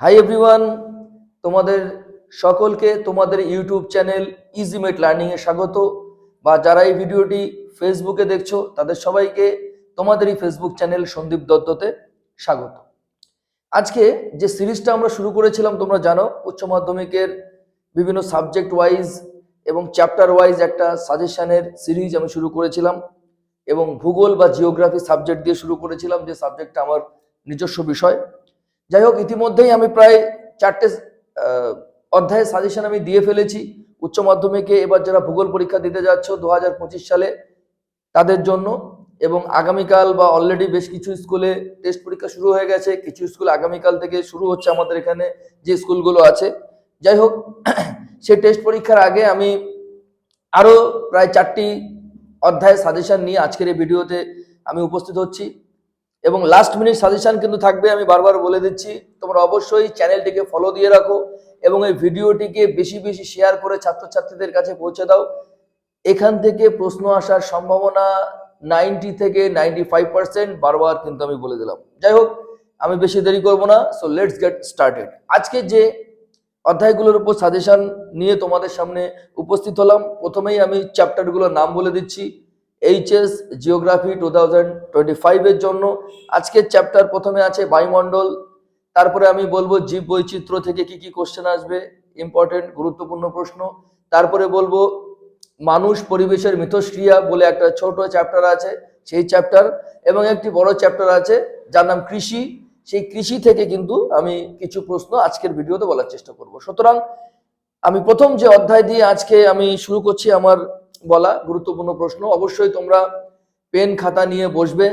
Hi everyone, তোমাদের সকলকে তোমাদের ইউটিউব চ্যানেল ইজিমেট লার্নিং এ স্বাগত। বা যারা এই ভিডিওটি ফেসবুকে দেখছো তাদের সবাইকে তোমাদের এই ফেসবুক চ্যানেল সন্দীপ দত্ততে স্বাগত। আজকে যে সিরিজটা আমরা শুরু করেছিলাম তোমরা জানো, উচ্চ মাধ্যমিকের বিভিন্ন সাবজেক্ট ওয়াইজ এবং চ্যাপ্টার ওয়াইজ একটা সাজেশনের সিরিজ আমি শুরু করেছিলাম এবং ভূগোল বা জিওগ্রাফি সাবজেক্ট দিয়ে শুরু করেছিলাম, যে সাবজেক্টটা আমার নিজস্ব বিষয়। যাই হোক, ইতিমধ্যেই আমি প্রায় 4টে অধ্যায়ের সাজেশন আমি দিয়ে ফেলেছি উচ্চ মাধ্যমিকে। এবার যারা ভূগোল পরীক্ষা দিতে যাচ্ছ 2025 সালে তাদের জন্য, এবং আগামীকাল বা অলরেডি বেশ কিছু স্কুলে টেস্ট পরীক্ষা শুরু হয়ে গেছে, কিছু স্কুল আগামীকাল থেকে শুরু হচ্ছে আমাদের এখানে যে স্কুলগুলো আছে। যাই হোক, সেই টেস্ট পরীক্ষার আগে আমি আরো প্রায় 4টি অধ্যায়ের সাজেশন নিয়ে আজকের এই ভিডিওতে আমি উপস্থিত হচ্ছি এবং লাস্ট মিনিট সাজেশন কিন্তু থাকবে। আমি বারবার বলে দিচ্ছি, তোমরা অবশ্যই চ্যানেলটিকে ফলো দিয়ে রাখো এবং এই ভিডিওটিকে বেশি বেশি শেয়ার করে ছাত্রছাত্রীদের কাছে পৌঁছে দাও। এখান থেকে প্রশ্ন আসার সম্ভাবনা 90 থেকে 95%, বারবার কিন্তু আমি বলে দিলাম। যাই হোক, আমি বেশি দেরি করব না, সো লেটস গেট স্টার্টেড। আজকে যে অধ্যায়গুলোর উপর সাজেশন নিয়ে তোমাদের সামনে উপস্থিত হলাম, প্রথমেই আমি চ্যাপ্টারগুলোর নাম বলে দিচ্ছি। এইচএস জিওগ্রাফি 2025 এর জন্য আজকের চ্যাপ্টার প্রথমে আছে বায়ুমণ্ডল, তারপরে আমি বলবো জীব বৈচিত্র্য থেকে কি কি কোশ্চেন আসবে, ইম্পর্টেন্ট গুরুত্বপূর্ণ প্রশ্ন। তারপরে বলবো মানুষ পরিবেশের মিথস্ক্রিয়া বলে একটা ছোট চ্যাপ্টার আছে, সেই চ্যাপ্টার, এবং একটি বড় চ্যাপ্টার আছে যার নাম কৃষি। সেই কৃষি থেকে কিন্তু আমি কিছু প্রশ্ন আজকের ভিডিওতে বলার চেষ্টা করব। সুতরাং আমি প্রথম যে অধ্যায় দিয়ে আজকে আমি শুরু করছি আমার বলা গুরুত্বপূর্ণ প্রশ্ন। অবশ্যই তোমরা পেন খাতা নিয়ে বসবে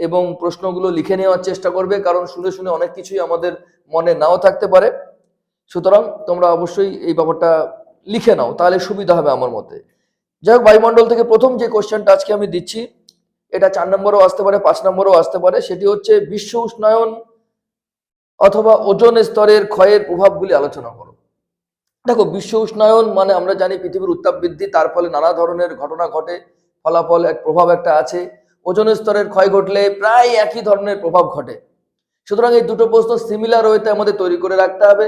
এবং প্রশ্নগুলো লিখে নেওয়ার চেষ্টা করবে, কারণ শুনে শুনে অনেক কিছুই আমাদের মনে নাও থাকতে পারে। সুতরাং তোমরা অবশ্যই এই ব্যাপারটা লিখে নাও, তাহলে সুবিধা হবে আমার মতে। যাই হোক, বায়ুমণ্ডল থেকে প্রথম যে কোশ্চেনটা আজকে আমি দিচ্ছি, এটা 4 নম্বরও আসতে পারে, 5 নম্বরও আসতে পারে। সেটি হচ্ছে বিশ্ব উষ্ণায়ন অথবা ওজোন স্তরের ক্ষয়ের প্রভাবগুলি আলোচনা করো। দেখো, বিশ্ব উষ্ণায়ন মানে আমরা জানি পৃথিবীর উত্তাপ বৃদ্ধি, তার ফলে নানা ধরনের ঘটনা ঘটে, ফলাফল এক প্রভাব একটা আছে। ওজোন স্তরের ক্ষয় ঘটলে প্রায় একই ধরনের প্রভাব ঘটে। সুতরাং এই দুটো প্রশ্ন সিমিলার ওয়েতে আমাদের তৈরি করে রাখতে হবে,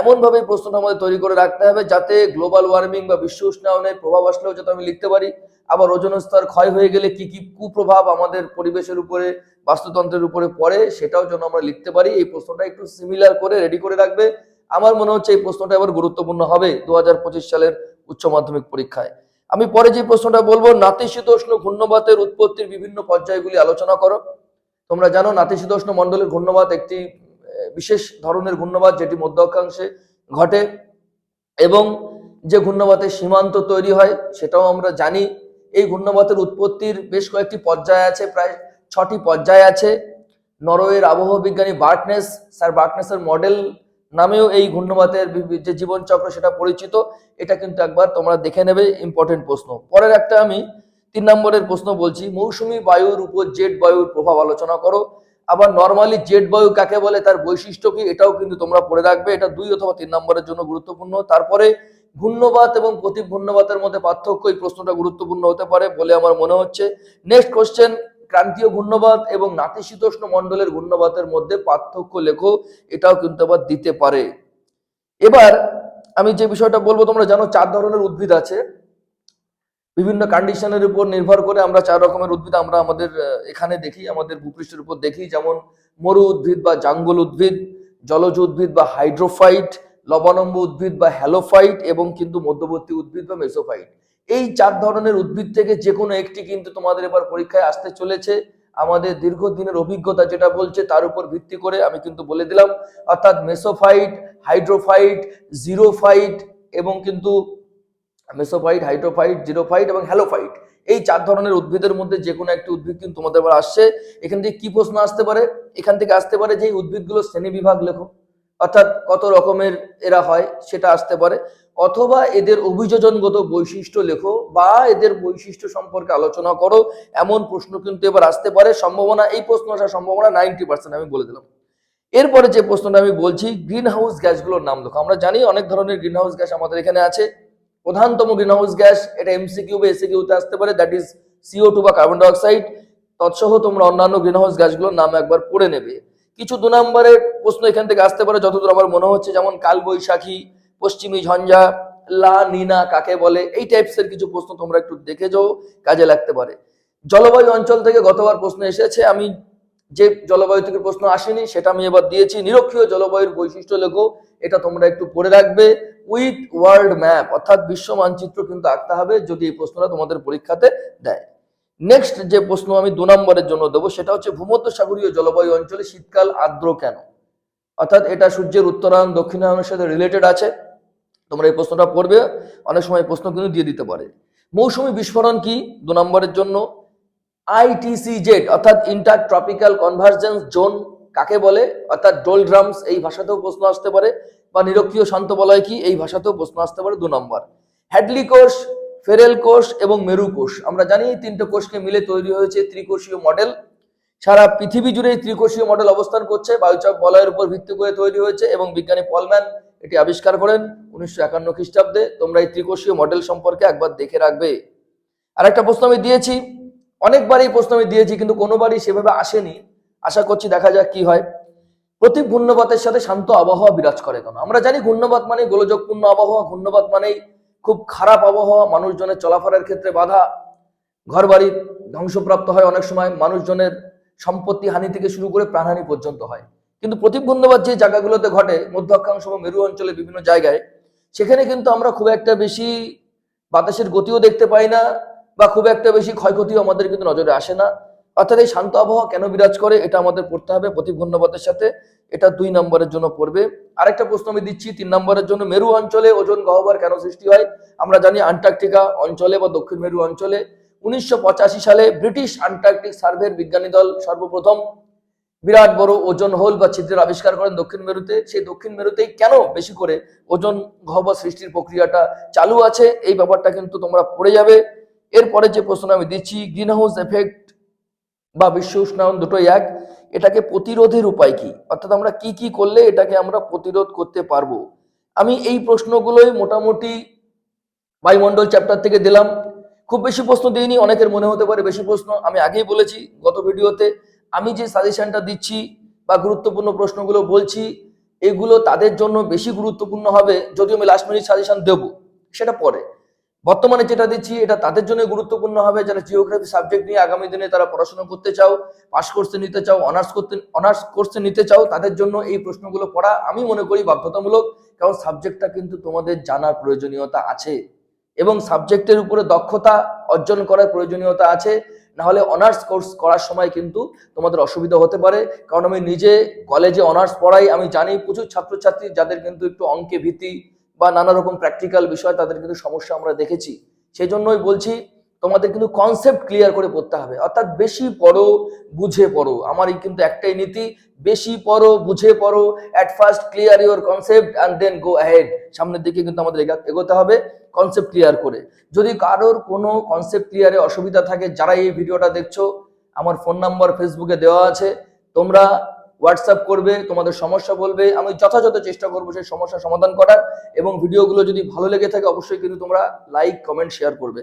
এমনভাবে প্রশ্নটা আমাদের তৈরি করে রাখতে হবে যাতে গ্লোবাল ওয়ার্মিং বা বিশ্ব উষ্ণায়নের প্রভাব আসলেও যাতে আমি লিখতে পারি, আবার ওজোন স্তর ক্ষয় হয়ে গেলে কি কি কুপ্রভাব আমাদের পরিবেশের উপরে, বাস্তুতন্ত্রের উপরে পড়ে, সেটাও যেন আমরা লিখতে পারি। এই প্রশ্নটা একটু সিমিলার করে রেডি করে রাখবে। আমার মনে হচ্ছে এই প্রশ্নটা এবার গুরুত্বপূর্ণ হবে 2025 সালের উচ্চ মাধ্যমিক পরীক্ষায়। আমি পরে যে প্রশ্নটা বলবো, নাতিশীতোষ্ণ ঘূর্ণবাতের উৎপত্তির বিভিন্ন পর্যায়গুলি আলোচনা করো। তোমরা জানো নাতিশীতোষ্ণ মণ্ডলের ঘূর্ণবাত একটি বিশেষ ধরনের ঘূর্ণবাত যেটি মধ্য অক্ষাংশে ঘটে, এবং যে ঘূর্ণবাতের সীমান্ত তৈরি হয় সেটাও আমরা জানি। এই ঘূর্ণবাতের উৎপত্তির বেশ কয়েকটি পর্যায় আছে, প্রায় 6টি পর্যায় আছে। নরওয়ের আবহাওয়া বিজ্ঞানী স্যার বার্কনেসের মডেল নামেও এই ঘূর্ণবাতের যে জীবনচক্র সেটা পরিচিত। এটা কিন্তু একবার তোমরা দেখে নেবে, ইম্পর্টেন্ট প্রশ্ন। পরের একটা আমি 3 নম্বরের প্রশ্ন বলছি, মৌসুমী বায়ুর উপর জেট বায়ুর প্রভাব আলোচনা করো। আবার নর্মালি জেট বায়ু কাকে বলে, তার বৈশিষ্ট্য কি, এটাও কিন্তু তোমরা পড়ে রাখবে। এটা 2 অথবা 3 নম্বরের জন্য গুরুত্বপূর্ণ। তারপরে ঘূর্ণবাত এবং প্রতি ঘূর্ণবাতের মধ্যে পার্থক্য, এই প্রশ্নটা গুরুত্বপূর্ণ হতে পারে বলে আমার মনে হচ্ছে। নেক্সট কোশ্চেন, ক্রান্তীয় ঘূর্ণবাত এবং নাতিশীতোষ্ণ মণ্ডলের ঘূর্ণবাতের মধ্যে পার্থক্য লেখো, এটাও কিন্তু আবার দিতে পারে। এবার আমি যে বিষয়টা বলবো, তোমরা জানো 4 ধরনের উদ্ভিদ আছে। বিভিন্ন কন্ডিশনের উপর নির্ভর করে আমরা 4 রকমের উদ্ভিদ আমরা আমাদের এখানে দেখি, আমাদের ভূপৃষ্ঠের উপর দেখি। যেমন মরু উদ্ভিদ বা জঙ্গল উদ্ভিদ, জলজ উদ্ভিদ বা হাইড্রোফাইট, লবণাম্ব উদ্ভিদ বা হ্যালোফাইট, এবং কিন্তু মধ্যবর্তী উদ্ভিদ বা মেসোফাইট। এই 4 ধরনের উদ্ভিদ থেকে যে কোনো একটি কিন্তু তোমাদের এবার পরীক্ষায় আসতে চলেছে। আমাদের দীর্ঘদিনের অভিজ্ঞতা যেটা বলছে তার উপর ভিত্তি করে আমি কিন্তু বলে দিলাম, অর্থাৎ মেসোফাইট, হাইড্রোফাইট, জিরোফাইট, এবং কিন্তু মেসোফাইট, হাইড্রোফাইট, জিরোফাইট এবং হ্যালোফাইট, এই 4 ধরনের উদ্ভিদের মধ্যে যে কোনো একটি উদ্ভিদ কিন্তু তোমাদের এবার আসছে। এখান থেকে কি প্রশ্ন আসতে পারে, এখান থেকে আসতে পারে যে এই উদ্ভিদগুলো শ্রেণীবিভাগ লেখো, অর্থাৎ কত রকমের এরা হয় সেটা আসতে পারে, অথবা এদের অভিযোজনগত বৈশিষ্ট্য লেখো বা এদের বৈশিষ্ট্য সম্পর্কে আলোচনা করো। এমন প্রশ্ন কিন্তু এবার আসতে পারে, সম্ভাবনা, এই প্রশ্ন আসার সম্ভাবনা 90% আমি বলে দিলাম। এরপরে যে প্রশ্নটা আমি বলছি, গ্রিন হাউস গ্যাসগুলোর নাম লেখো। আমরা জানি অনেক ধরনের গ্রিন হাউস গ্যাস আমাদের এখানে আছে। প্রধানতম গ্রিন হাউস গ্যাস, এটা এমসিকিউ বা এসিকিউতে আসতে পারে, দ্যাট ইজ CO2 বা কার্বন ডাইঅক্সাইড। তৎসহ তোমরা অন্যান্য গ্রিন হাউস গ্যাসগুলোর নাম একবার পড়ে নেবে। কিছু 2 নম্বরের প্রশ্ন এখান থেকে আসতে পারে যতদূর আমার মনে হচ্ছে, যেমন কালবৈশাখী, পশ্চিমী ঝঞ্ঝা, লা নিনা কাকে বলে, এই টাইপসের কিছু প্রশ্ন তোমরা একটু দেখে যাও, কাজে লাগতে পারে। জলবায়ু অঞ্চল থেকে গতবার প্রশ্ন এসেছে, আমি যে জলবায়ু থেকে প্রশ্ন আসেনি সেটা আমি এবার দিয়েছি। নিরক্ষীয় জলবায়ুর বৈশিষ্ট্য লেখো, এটা তোমরা একটু পড়ে রাখবে। উইথ ওয়ার্ল্ড ম্যাপ অর্থাৎ বিশ্ব মানচিত্র কিন্তু আঁকতে হবে যদি এই প্রশ্নটা তোমাদের পরীক্ষাতে দেয়। নেক্সট যে প্রশ্ন আমি 2 নম্বরের জন্য দেবো সেটা হচ্ছে ভূমধ্যসাগরীয় জলবায়ু অঞ্চলে শীতকাল আর্দ্র কেন, অর্থাৎ এটা সূর্যের উত্তরায়ণ দক্ষিণায়নের সাথে রিলেটেড আছে। তোমরা এই প্রশ্নটা পড়বে, অনেক সময় প্রশ্ন কিন্তু দিয়ে দিতে পারে। মৌসুমী বিস্ফোরণ কি 2 নম্বরের জন্য। আইটিসিজেড অর্থাৎ ইন্টার ট্রপিক্যাল কনভার্জেন্স জোন কাকে বলে, অর্থাৎ ডোলড্রামস, এই ভাষাতেও প্রশ্ন আসতে পারে। বা নিরক্ষীয় শান্ত বলয় কি, এই ভাষাতেও প্রশ্ন আসতে পারে 2 নম্বর। হ্যাডলি কোষ, ফেরেল কোষ এবং মেরু কোষ, আমরা জানি এই 3টে কোষকে মিলে তৈরি হয়েছে ত্রিকোষীয় মডেল। সারা পৃথিবী জুড়ে এই ত্রিকোষীয় মডেল অবস্থান করছে, বায়ুচাপ বলয়ের উপর ভিত্তি করে তৈরি হয়েছে এবং বিজ্ঞানী পলম্যান এটি আবিষ্কার করেন 1951 খ্রিস্টাব্দে। তোমরা এই ত্রিকোষীয় মডেল সম্পর্কে একবার দেখে রাখবে। আর একটা প্রশ্ন আমি দিয়েছি, অনেকবার এই প্রশ্ন আমি দিয়েছি কিন্তু কোনোবারই সেভাবে আসেনি, আশা করছি দেখা যাক কি হয়। প্রতি ঘূর্ণবাতের সাথে শান্ত আবহাওয়া বিরাজ করে কেন। আমরা জানি ঘূর্ণবাত মানে গোলযোগপূর্ণ আবহাওয়া, ঘূর্ণবাত মানেই খুব খারাপ আবহাওয়া, মানুষজনের চলাফেরার ক্ষেত্রে বাধা, ঘরবাড়ি ধ্বংসপ্রাপ্ত হয়, অনেক সময় মানুষজনের সম্পত্তি হানি থেকে শুরু করে প্রাণহানি পর্যন্ত হয়। কিন্তু প্রতিঘূর্ণবাত যে জায়গাগুলোতে ঘটে, মধ্য অক্ষাংশ বা মেরু অঞ্চলে বিভিন্ন জায়গায়, সেখানে কিন্তু আমরা খুব একটা বেশি বাতাসের গতিও দেখতে পাই না বা খুব একটা বেশি ক্ষয়ক্ষতিও আমাদের কিন্তু নজরে আসে না। অর্থাৎ এই শান্ত আবহাওয়া কেন বিরাজ করে এটা আমাদের পড়তে হবে প্রতিঘূর্ণবাতের সাথে, এটা 2 নম্বরের জন্য পড়বে। আরেকটা প্রশ্ন আমি দিচ্ছি 3 নম্বরের জন্য, মেরু অঞ্চলে ওজোন গহ্বর কেন সৃষ্টি হয়। আমরা জানি আন্টার্কটিকা অঞ্চলে বা দক্ষিণ মেরু অঞ্চলে 1985 সালে ব্রিটিশ আন্টার্কটিক সার্ভের বিজ্ঞানী দল সর্বপ্রথম বিরাট বড় ওজোন হোল বা ছিদ্রের আবিষ্কার করেন দক্ষিণ মেরুতে। সেই দক্ষিণ মেরুতেই কেন বেশি করে ওজোন গহ্বর সৃষ্টির প্রক্রিয়াটা চালু আছে, এই ব্যাপারটা কিন্তু তোমরা পড়ে যাবে। এরপরে যে প্রশ্ন আমি দিচ্ছি, গ্রিন হাউস এফেক্ট বা বিশ্ব উষ্ণায়ন দুটোই এক, এটাকে প্রতিরোধের উপায় কি, অর্থাৎ আমরা কি কি করলে এটাকে আমরা প্রতিরোধ করতে পারবো। আমি এই প্রশ্নগুলোই মোটামুটি বায়ুমণ্ডল চ্যাপ্টার থেকে দিলাম, খুব বেশি প্রশ্ন দিইনি, অনেকের মনে হতে পারে বেশি প্রশ্ন। আমি আগেই বলেছি গত ভিডিওতে, আমি যে সাজেশনটা দিচ্ছি বা গুরুত্বপূর্ণ প্রশ্নগুলো বলছি, এগুলো তাদের জন্য বেশি গুরুত্বপূর্ণ হবে, যদিও আমি লাস্ট মিনিট সাজেশন দেবো সেটা পরে। বর্তমানে যেটা দিচ্ছি এটা তাদের জন্য গুরুত্বপূর্ণ হবে যারা জিওগ্রাফি সাবজেক্ট নিয়ে আগামী দিনে তারা পড়াশোনা করতে চাও, পাস কোর্সে নিতে চাও, অনার্স কোর্সে নিতে চাও, তাদের জন্য এই প্রশ্নগুলো পড়া আমি মনে করি বাধ্যতামূলক। কারণ সাবজেক্টটা কিন্তু তোমাদের জানার প্রয়োজনীয়তা আছে এবং সাবজেক্টের উপরে দক্ষতা অর্জন করার প্রয়োজনীয়তা আছে, না হলে অনার্স কোর্স করার সময় কিন্তু তোমাদের অসুবিধা হতে পারে। কারণ আমি নিজে কলেজে অনার্স পড়াই, আমি জানি প্রচুর ছাত্রছাত্রী যাদের কিন্তু একটু অঙ্কে ভীতি বা নানা রকম প্র্যাকটিক্যাল বিষয়, তাদের কিন্তু সমস্যা আমরা দেখেছি। সেই জন্যই বলছি তোমাদের কিন্তু কনসেপ্ট ক্লিয়ার করে পড়তে হবে, অর্থাৎ বেশি পড়ো বুঝে পড়ো। আমার এই কিন্তু একটাই নীতি, বেশি পড়ো বুঝে পড়ো, at first clear your concept and then go ahead. সামনের দিকে কিন্তু আমাদের এগোতে হবে কনসেপ্ট ক্লিয়ার করে। যদি কারোর কোনো কনসেপ্ট ক্লিয়ারে অসুবিধা থাকে, যারা এই ভিডিওটা দেখছো, আমার ফোন নাম্বার ফেসবুকে দেওয়া আছে, তোমরা হোয়াটসঅ্যাপ করবে, তোমাদের সমস্যা বলবে, আমি যথাযথ চেষ্টা করবো সেই সমস্যার সমাধান করার। এবং ভিডিওগুলো যদি ভালো লেগে থাকে অবশ্যই কিন্তু তোমরা লাইক কমেন্ট শেয়ার করবে।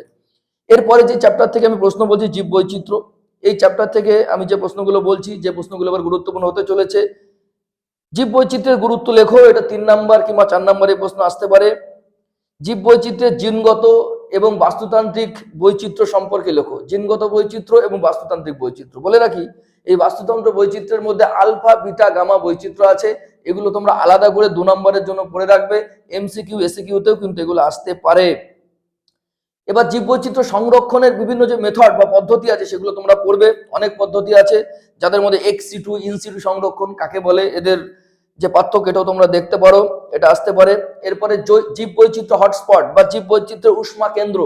এরপরে যে চ্যাপ্টার থেকে আমি প্রশ্ন বলছি জীব বৈচিত্র্য, এই চ্যাপ্টার থেকে আমি যে প্রশ্নগুলো বলছি, যে প্রশ্নগুলো আবার গুরুত্বপূর্ণ হতে চলেছে। জীব বৈচিত্র্যের গুরুত্ব লেখো, এটা 3 নাম্বার কিংবা 4 নাম্বারে প্রশ্ন আসতে পারে। জীব বৈচিত্র্যের জিনগত এবং বাস্তুতান্ত্রিক বৈচিত্র্য সম্পর্কে লেখো। জিনগত বৈচিত্র্য এবং বাস্তুতান্ত্রিক বৈচিত্র্য বলে রাখি, এই বাস্তুতন্ত্র বৈচিত্র্যের মধ্যে আলফা বিটা গামা বৈচিত্র্য আছে, এগুলো তোমরা আলাদা করে 2 নম্বরের জন্য পড়ে রাখবে। এমসিকিউ এসিকিউতেও কিন্তু এগুলো আসতে পারে। এবার জীব বৈচিত্র্য সংরক্ষণের বিভিন্ন যে মেথড বা পদ্ধতি আছে সেগুলো তোমরা পড়বে। অনেক পদ্ধতি আছে, যাদের মধ্যে এক্স সিটু ইন সিটু সংরক্ষণ কাকে বলে, এদের যে পার্থক্য এটাও তোমরা দেখতে পারো, এটা আসতে পারে। এরপরে জীব বৈচিত্র্য হটস্পট বা জীব বৈচিত্র্যের উষ্মা কেন্দ্র,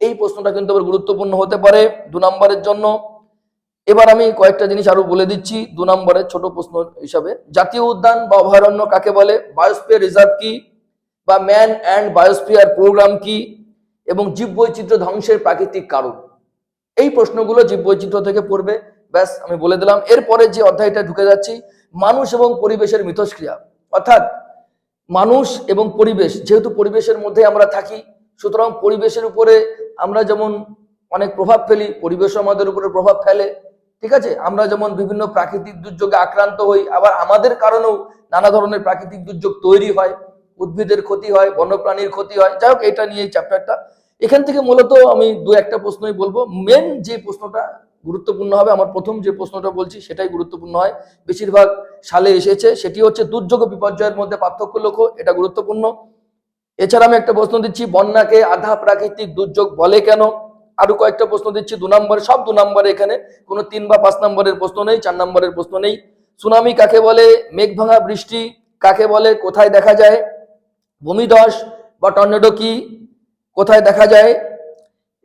এই প্রশ্নটা কিন্তু আবার গুরুত্বপূর্ণ হতে পারে 2 নম্বরের জন্য। এবার আমি কয়েকটা জিনিস আরো বলে দিচ্ছি 2 নম্বরের ছোট প্রশ্ন হিসাবে। জাতীয় উদ্যান বা অভয়ারণ্য কাকে বলে, বায়োস্ফিয়ার রিজার্ভ কি বা ম্যান অ্যান্ড বায়োস্ফিয়ার প্রোগ্রাম কি, এবং জীববৈচিত্র্য ধ্বংসের প্রাকৃতিক কারণ, এই প্রশ্নগুলো জীববৈচিত্র্য থেকে পড়বে। ব্যাস আমি বলে দিলাম। এরপরে যে অধ্যায়টা ঢুকে যাচ্ছি, মানুষ এবং পরিবেশের মিথস্ক্রিয়া, অর্থাৎ মানুষ এবং পরিবেশ, যেহেতু পরিবেশের মধ্যে আমরা থাকি, সুতরাং পরিবেশের উপরে আমরা যেমন অনেক প্রভাব ফেলি, পরিবেশও আমাদের উপরে প্রভাব ফেলে, ঠিক আছে, আমরা যেমন বিভিন্ন প্রাকৃতিক দুর্যোগে আক্রান্ত হই, আবার আমাদের কারণেও নানা ধরনের প্রাকৃতিক দুর্যোগ তৈরি হয়, উদ্ভিদের ক্ষতি হয়, বন্যপ্রাণীর ক্ষতি হয়। যাই হোক, এটা নিয়ে এই চ্যাপ্টারটা। এখান থেকে মূলত আমি দু একটা প্রশ্নই বলবো। মেন যে প্রশ্নটা গুরুত্বপূর্ণ হবে, আমার প্রথম যে প্রশ্নটা বলছি সেটাই গুরুত্বপূর্ণ হয়, বেশিরভাগ সালে এসেছে, সেটি হচ্ছে দুর্যোগ ও বিপর্যয়ের মধ্যে পার্থক্য লেখো, এটা গুরুত্বপূর্ণ। এছাড়া আমি একটা প্রশ্ন দিচ্ছি, বন্যাকে আধা প্রাকৃতিক দুর্যোগ বলে কেন? আরো কয়েকটা প্রশ্ন দিচ্ছি, 2 নম্বরে, সব 2 নম্বরে, এখানে কোনো 3 বা 5 নম্বরের প্রশ্ন নেই, 4 নম্বরের প্রশ্ন নেই। সুনামি কাকে বলে? মেঘ ভাঙা বৃষ্টি কাকে বলে? কোথায় দেখা যায়? ভূমিধস বা টর্নেডো কি? কোথায় দেখা যায়?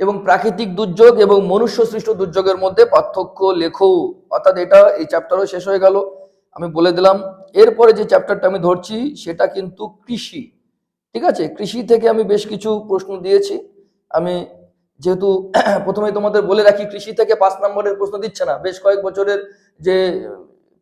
এবং প্রাকৃতিক দুর্যোগ এবং মনুষ্য সৃষ্ট দুর্যোগের মধ্যে পার্থক্য লেখো। অর্থাৎ এটা, এই চ্যাপ্টারও শেষ হয়ে গেল, আমি বলে দিলাম। এরপরে যে চ্যাপ্টারটা আমি ধরছি সেটা কিন্তু কৃষি। ঠিক আছে, কৃষি থেকে আমি বেশ কিছু প্রশ্ন দিয়েছি। আমি যেহেতু প্রথমে তোমাদের বলে রাখি, কৃষি থেকে 5 নম্বরের প্রশ্ন দিচ্ছে না, বেশ কয়েক বছরের যে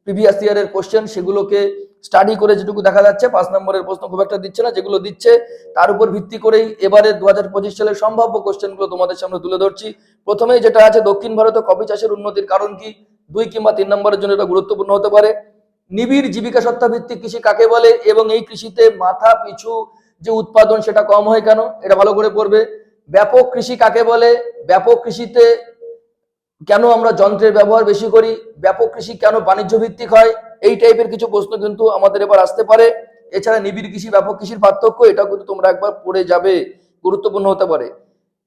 প্রিভিয়াস ইয়ারের কোশ্চেন সেগুলোকে স্টাডি করে যেটুকু দেখা যাচ্ছে 5 নম্বরের প্রশ্ন খুব একটা দিচ্ছে না। যেগুলো দিচ্ছে তার উপর ভিত্তি করেই এবারে 2025 সালের সম্ভাব্য কোশ্চেনগুলো তোমাদের সামনে তুলে ধরছি। প্রথমেই যেটা আছে, দক্ষিণ ভারতে কফি চাষের উন্নতির কারণ কি? 2 কিংবা 3 নম্বরের জন্য এটা গুরুত্বপূর্ণ হতে পারে। নিবিড় জীবিকা সত্তা ভিত্তিক কৃষি কাকে বলে এবং এই কৃষিতে মাথা পিছু যে উৎপাদন সেটা কম হয় কেন? এটা ভালো করে পড়বে। ব্যাপক কৃষি কাকে বলে? ব্যাপক কৃষিতে কেন আমরা যন্ত্রের ব্যবহার বেশি করি? ব্যাপক কৃষি কেন বাণিজ্য ভিত্তিক হয়? এই টাইপের কিছু প্রশ্ন কিন্তু আমাদের এবার আসতে পারে। এছাড়া নিবিড় কৃষি ব্যাপক কৃষির পার্থক্য, এটাও কিন্তু তোমরা একবার পড়ে যাবে, গুরুত্বপূর্ণ হতে পারে।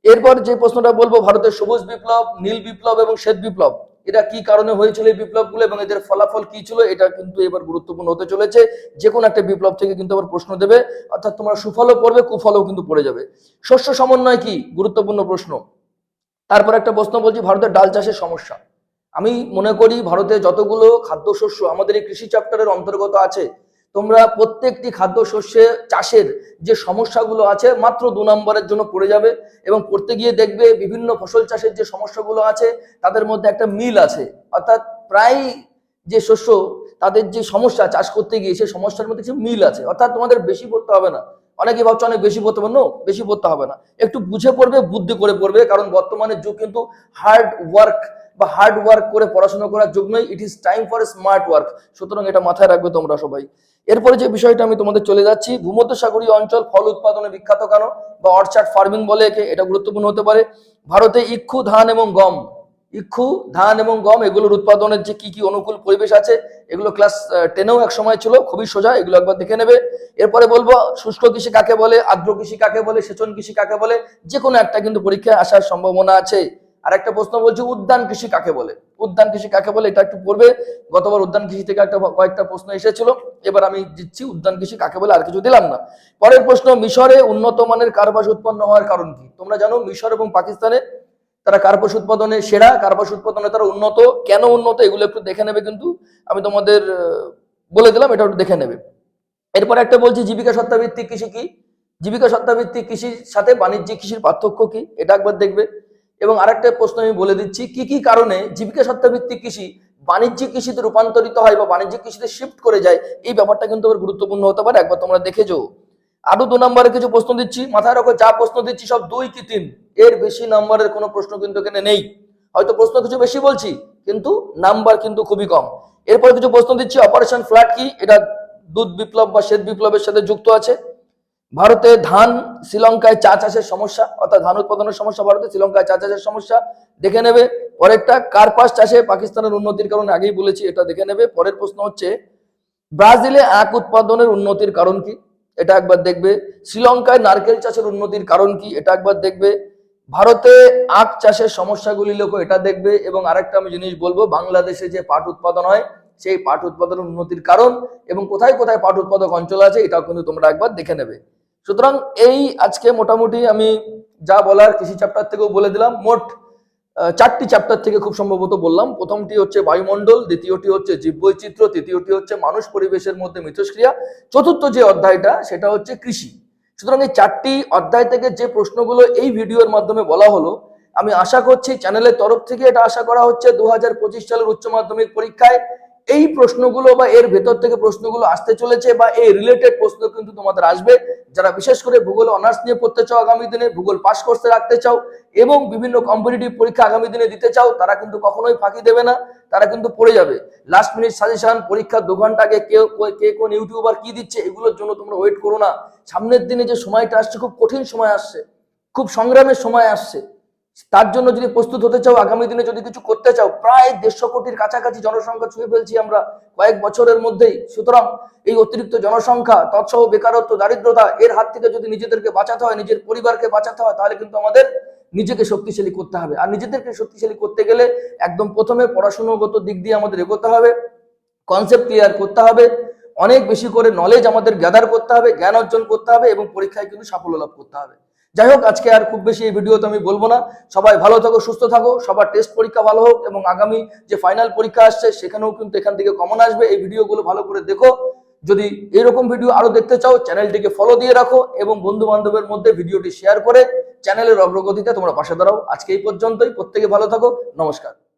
এরপর যে প্রশ্নটা বলবো, ভারতের সবুজ বিপ্লব, নীল বিপ্লব এবং শ্বেত বিপ্লব, এটা কি কারণে হয়েছিল এই বিপ্লবগুলো এবং এদের ফলাফল কি ছিল, এটা কিন্তু এবার গুরুত্বপূর্ণ হতে চলেছে। যে কোনো একটা বিপ্লব থেকে কিন্তু আবার প্রশ্ন দেবে, অর্থাৎ তোমরা সুফলও পড়বে, কুফলও কিন্তু পড়ে যাবে। শস্য সমন্বয় কি? গুরুত্বপূর্ণ প্রশ্ন। তারপর একটা প্রশ্ন বলছি, ভারতের ডাল চাষের সমস্যা। আমি মনে করি ভারতে যতগুলো খাদ্যশস্য আমাদের এই কৃষি চ্যাপ্টারের অন্তর্গত আছে, তোমরা প্রত্যেকটি খাদ্যশস্যে চাষের যে সমস্যাগুলো আছে মাত্র 2 নম্বরের জন্য পড়ে যাবে, এবং পড়তে গিয়ে দেখবে বিভিন্ন ফসল চাষের যে সমস্যাগুলো আছে তাদের মধ্যে একটা মিল আছে। অর্থাৎ প্রায় যে শস্য, তাদের যে সমস্যা চাষ করতে গিয়ে সেই সমস্যার মধ্যে কিছু মিল আছে। অর্থাৎ তোমাদের বেশি পড়তে হবে না। অনেকে ভাবছে অনেক বেশি পড়তে হবে, নো, বেশি পড়তে হবে না, একটু বুঝে পড়বে, বুদ্ধি করে পড়বে, কারণ বর্তমানে যুগ কিন্তু হার্ড ওয়ার্ক করে পড়াশোনা করার যুগ নয়, it is time for smart work. সুতরাং এটা মাথায় রাখবে তোমরা সবাই। এরপরে যে বিষয়টা আমি তোমাদের চলে যাচ্ছি, ভূমধ্যসাগরীয় অঞ্চল ফল উৎপাদনে বিখ্যাত কেন, বা অর্চার্ড ফার্মিং বলে একে, এটা গুরুত্বপূর্ণ হতে পারে। ভারতে ইক্ষু ধান এবং গম এগুলোর উৎপাদনের যে কি কি অনুকূল পরিবেশ আছে, এগুলো ক্লাস 10-এও এক সময় ছিল, খুবই সোজা, এগুলো একবার দেখে নেবে। এরপরে বলবো, শুষ্ক কৃষি কাকে বলে, আর্দ্র কৃষি কাকে বলে, সেচন কৃষি কাকে বলে, যে কোনো একটা কিন্তু পরীক্ষায় আসার সম্ভাবনা আছে। আর একটা প্রশ্ন বলছি, উদ্যান কৃষি কাকে বলে? উদ্যান কৃষি কাকে বলে, এটা একটু পড়বে। গতবার উদ্যান কৃষি থেকে কয়েকটা প্রশ্ন এসেছিল, এবার আমি দিচ্ছি উদ্যান কৃষি কাকে বলে, আর কিছু দিলাম না। পরের প্রশ্ন, মিশরে উন্নত মানের কার্পাস উৎপন্ন হওয়ার কারণ কি? তোমরা জানো মিশর এবং পাকিস্তানে তারা কার্পাস উৎপাদনে সেরা, কার্পাস উৎপাদনে তারা উন্নত। কেন উন্নত, এগুলো একটু দেখে নেবে, কিন্তু আমি তোমাদের বলে দিলাম, এটা একটু দেখে নেবে। এরপর একটা বলছি, জীবিকা সত্তা ভিত্তিক কৃষি কি? জীবিকা সত্তা ভিত্তিক কৃষির সাথে বাণিজ্যিক কৃষির পার্থক্য কি, এটা একবার দেখবে। এবং আরেকটা প্রশ্ন আমি বলে দিচ্ছি, কি কি কারণে জীবিকা সত্তা ভিত্তিক কৃষি বাণিজ্যিক কৃষিতে রূপান্তরিত হয় বা বাণিজ্যিক কৃষিতে শিফট করে যায়, এই ব্যাপারটা কিন্তু আবার গুরুত্বপূর্ণ হতে পারে, একবার তোমরা দেখে যাও। আরো 2 নম্বরে কিছু প্রশ্ন দিচ্ছি, মাথায় রাখো, যা প্রশ্ন দিচ্ছি সব 2 কি 3, এর বেশি নম্বরের কোনো প্রশ্ন কিন্তু এখানে নেই। হয়তো প্রশ্ন কিছু বেশি বলছি, কিন্তু নাম্বার কিন্তু খুবই কম। এরপর কিছু প্রশ্ন দিচ্ছি, অপারেশন ফ্লাড কি? এটা দুধ বিপ্লব বা শ্বেত বিপ্লবের সাথে যুক্ত আছে। ভারতে ধান, শ্রীলঙ্কায় চা চাষের সমস্যা, অর্থাৎ ধান উৎপাদনের সমস্যা ভারতে, শ্রীলঙ্কায় চা চাষের সমস্যা, দেখে নেবে। পরেরটা, কার্পাস চাষে পাকিস্তানের উন্নতির কারণে, আগেই বলেছি, এটা দেখে নেবে। পরের প্রশ্ন হচ্ছে, ব্রাজিলে আখ উৎপাদনের উন্নতির কারণ কি? এটা একবার দেখবে। শ্রীলঙ্কায় নারকেল চাষের উন্নতির কারণ কি? এটা একবার দেখবে। ভারতে আখ চাষের সমস্যাগুলি লেখো, এটা দেখবে। এবং আরেকটা আমি জিনিস বলবো, বাংলাদেশে যে পাট উৎপাদন হয় সেই পাট উৎপাদনের উন্নতির কারণ এবং কোথায় কোথায় পাট উৎপাদক অঞ্চল আছে, এটাও কিন্তু তোমরা একবার দেখে নেবে। সুতরাং এই আজকে মোটামুটি আমি যা বলার কৃষি চ্যাপ্টার থেকেও বলে দিলাম। মোট 4টি চ্যাপ্টার থেকে খুব সম্ভবত বললাম। প্রথমটি হচ্ছে বায়ুমণ্ডল, দ্বিতীয়টি হচ্ছে জীববৈচিত্র্য, তৃতীয়টি হচ্ছে মানুষ পরিবেশের মধ্যে মিথস্ক্রিয়া, চতুর্থ যে অধ্যায়টা সেটা হচ্ছে কৃষি। সুতরাং এই 4টি অধ্যায় থেকে যে প্রশ্নগুলো এই ভিডিওর মাধ্যমে বলা হলো, আমি আশা করছি চ্যানেলের তরফ থেকে এটা আশা করা হচ্ছে 2025 সালের উচ্চ মাধ্যমিক পরীক্ষায় এই প্রশ্নগুলো বা এর ভেতর থেকে প্রশ্নগুলো আসতে চলেছে বা এই রিলেটেড প্রশ্ন কিন্তু তোমাদের আসবে। যারা বিশেষ করে ভূগোল অনার্স নিয়ে পড়তে চাও, আগামী দিনে ভূগোল পাস কোর্সে রাখতে চাও এবং বিভিন্ন কম্পিটিটিভ পরীক্ষা আগামী দিনে দিতে চাও, তারা কিন্তু কখনোই ফাঁকি দেবে না, তারা কিন্তু পড়ে যাবে। লাস্ট মিনিট সাজেশন, পরীক্ষার 2 ঘন্টা আগে কে কোন ইউটিউবার কি দিচ্ছে, এগুলোর জন্য তোমরা ওয়েট করো না। সামনের দিনে যে সময়টা আসছে, খুব কঠিন সময় আসছে, খুব সংগ্রামের সময় আসছে। তার জন্য যদি প্রস্তুত হতে চাও, আগামী দিনে যদি কিছু করতে চাও, প্রায় 150 কোটির কাছাকাছি জনসংখ্যা ছুঁয়ে ফেলছি আমরা কয়েক বছরের মধ্যেই। সুতরাং এই অতিরিক্ত জনসংখ্যা, তৎসহ বেকারত্ব, দারিদ্রতা, এর হাত থেকে যদি নিজেদেরকে বাঁচাতে হয়, নিজের পরিবারকে বাঁচাতে হয়, তাহলে কিন্তু আমাদের নিজেকে শক্তিশালী করতে হবে। আর নিজেদেরকে শক্তিশালী করতে গেলে একদম প্রথমে পড়াশোনাগত দিক দিয়ে আমাদের এগোতে হবে, কনসেপ্ট ক্লিয়ার করতে হবে, অনেক বেশি করে নলেজ আমাদের গ্যাদার করতে হবে, জ্ঞান অর্জন করতে হবে এবং পরীক্ষায় কিন্তু সাফল্য লাভ করতে হবে। যাই হোক, আজকে আর খুব বেশি এই ভিডিওতে আমি বলবো না। সবাই ভালো থাকো, সুস্থ থাকো, সবার টেস্ট পরীক্ষা ভালো হোক এবং আগামী যে ফাইনাল পরীক্ষা আসছে সেখানেও কিন্তু এখান থেকে কমন আসবে। এই ভিডিওগুলো ভালো করে দেখো। যদি এরকম ভিডিও আরো দেখতে চাও, চ্যানেলটিকে ফলো দিয়ে রাখো এবং বন্ধু বান্ধবের মধ্যে ভিডিওটি শেয়ার করে চ্যানেলের অগ্রগতিতে তোমরা পাশে দাঁড়াও। আজকে এই পর্যন্তই, প্রত্যেকে ভালো থাকো, নমস্কার।